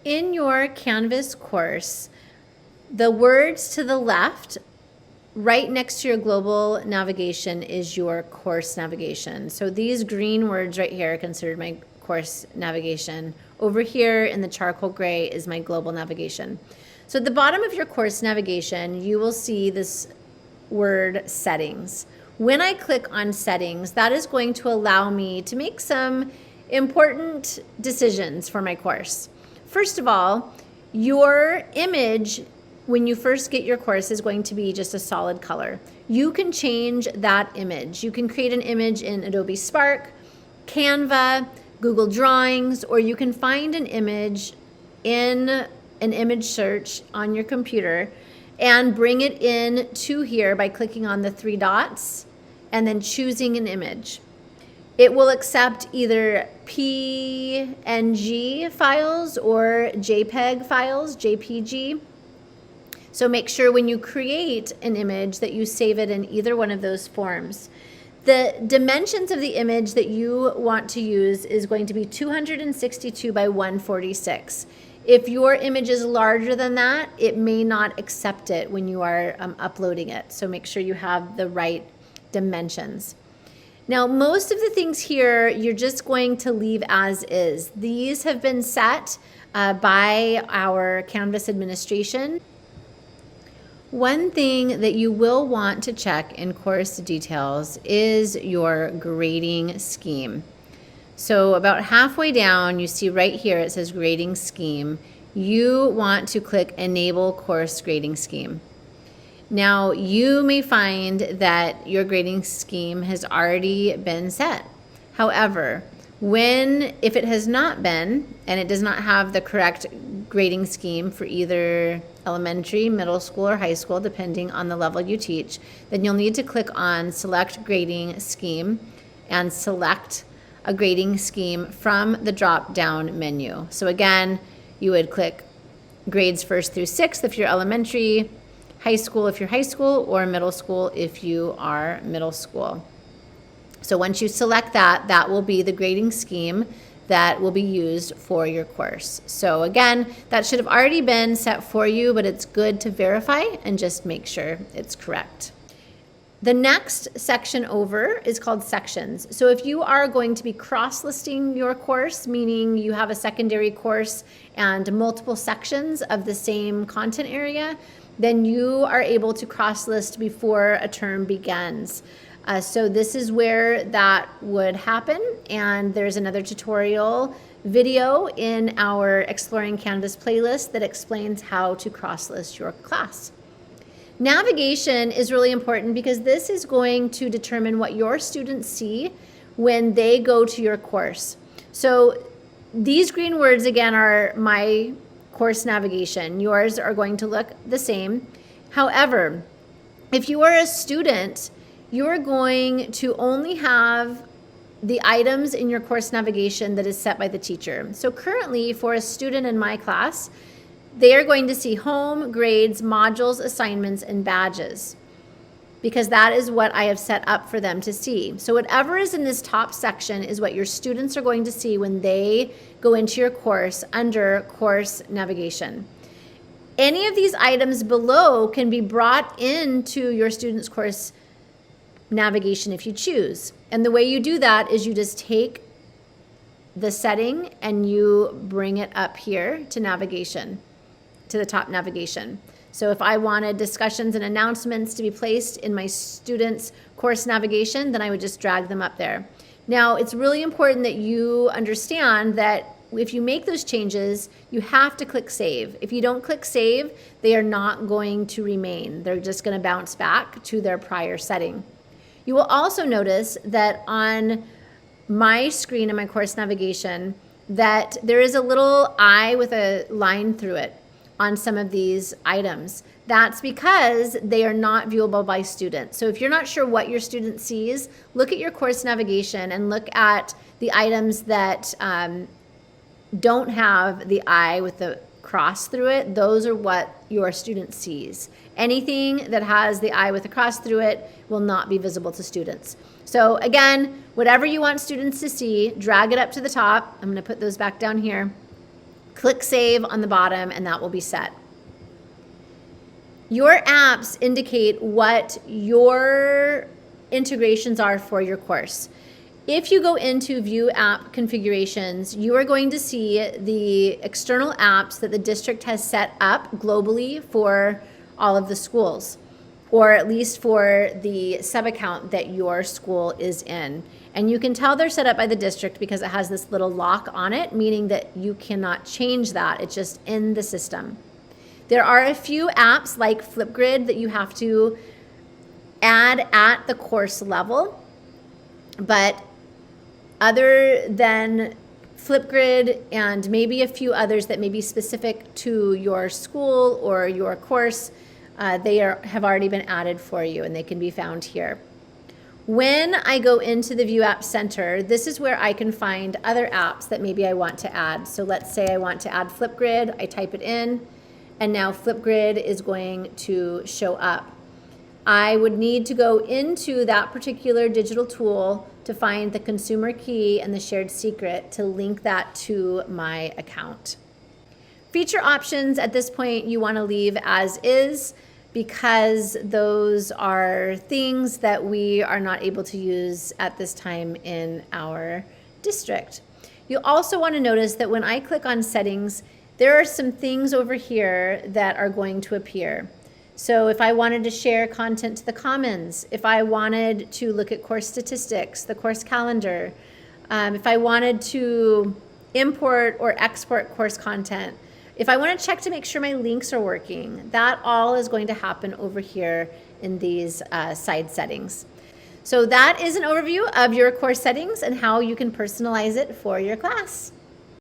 In your Canvas course, the words to the left, right next to your global navigation, is your course navigation. So these green words right here are considered my course navigation. Over here in the charcoal gray is my global navigation. So at the bottom of your course navigation, you will see this word settings. When I click on settings, that is going to allow me to make some important decisions for my course. First of all, your image when you first get your course is going to be just a solid color. You can change that image. You can create an image in Adobe Spark, Canva, Google Drawings, or you can find an image in an image search on your computer and bring it in to here by clicking on the three dots and then choosing an image. It will accept either PNG files or JPEG files, JPG. So make sure when you create an image that you save it in either one of those forms. The dimensions of the image that you want to use is going to be 262 by 146. If your image is larger than that, it may not accept it when you are uploading it. So make sure you have the right dimensions. Now, most of the things here, you're just going to leave as is. These have been set by our Canvas administration. One thing that you will want to check in course details is your grading scheme. So about halfway down, you see right here, it says grading scheme. You want to click enable course grading scheme. Now, you may find that your grading scheme has already been set. However, if it has not been, and it does not have the correct grading scheme for either elementary, middle school, or high school, depending on the level you teach, then you'll need to click on select grading scheme and select a grading scheme from the drop-down menu. So again, you would click grades 1st through 6th if you're elementary, high school if you're high school, or middle school if you are middle school. So once you select that, that will be the grading scheme that will be used for your course. So again, that should have already been set for you, but it's good to verify and just make sure it's correct. The next section over is called sections. So if you are going to be cross-listing your course, meaning you have a secondary course and multiple sections of the same content area, then you are able to cross-list before a term begins. So this is where that would happen, and there's another tutorial video in our Exploring Canvas playlist that explains how to cross-list your class. Navigation is really important because this is going to determine what your students see when they go to your course. So these green words, again, are my course navigation. Yours are going to look the same. However, if you are a student, you're going to only have the items in your course navigation that is set by the teacher. So currently, for a student in my class, they are going to see home, grades, modules, assignments, and badges, because that is what I have set up for them to see. So whatever is in this top section is what your students are going to see when they go into your course under course navigation. Any of these items below can be brought into your student's course navigation if you choose. And the way you do that is you just take the setting and you bring it up here to navigation, to the top navigation. So if I wanted discussions and announcements to be placed in my students' course navigation, then I would just drag them up there. Now, it's really important that you understand that if you make those changes, you have to click save. If you don't click save, they are not going to remain. They're just going to bounce back to their prior setting. You will also notice that on my screen in my course navigation that there is a little eye with a line through it on some of these items. That's because they are not viewable by students. So if you're not sure what your student sees, look at your course navigation and look at the items that don't have the eye with the cross through it. Those are what your student sees. Anything that has the eye with a cross through it will not be visible to students. So again, whatever you want students to see, drag it up to the top. I'm going to put those back down here. Click Save on the bottom, and that will be set. Your apps indicate what your integrations are for your course. If you go into View App Configurations, you are going to see the external apps that the district has set up globally for all of the schools, or at least for the sub-account that your school is in. And you can tell they're set up by the district because it has this little lock on it, meaning that you cannot change that. It's just in the system. There are a few apps like Flipgrid that you have to add at the course level, but other than Flipgrid and maybe a few others that may be specific to your school or your course, have already been added for you, and they can be found here. When I go into the View App Center, this is where I can find other apps that maybe I want to add. So let's say I want to add Flipgrid. I type it in, and now Flipgrid is going to show up. I would need to go into that particular digital tool to find the consumer key and the shared secret to link that to my account. Feature options at this point you want to leave as is, because those are things that we are not able to use at this time in our district. You also want to notice that when I click on settings, there are some things over here that are going to appear. So if I wanted to share content to the Commons, if I wanted to look at course statistics, the course calendar, if I wanted to import or export course content, if I want to check to make sure my links are working, that all is going to happen over here in these side settings. So that is an overview of your course settings and how you can personalize it for your class.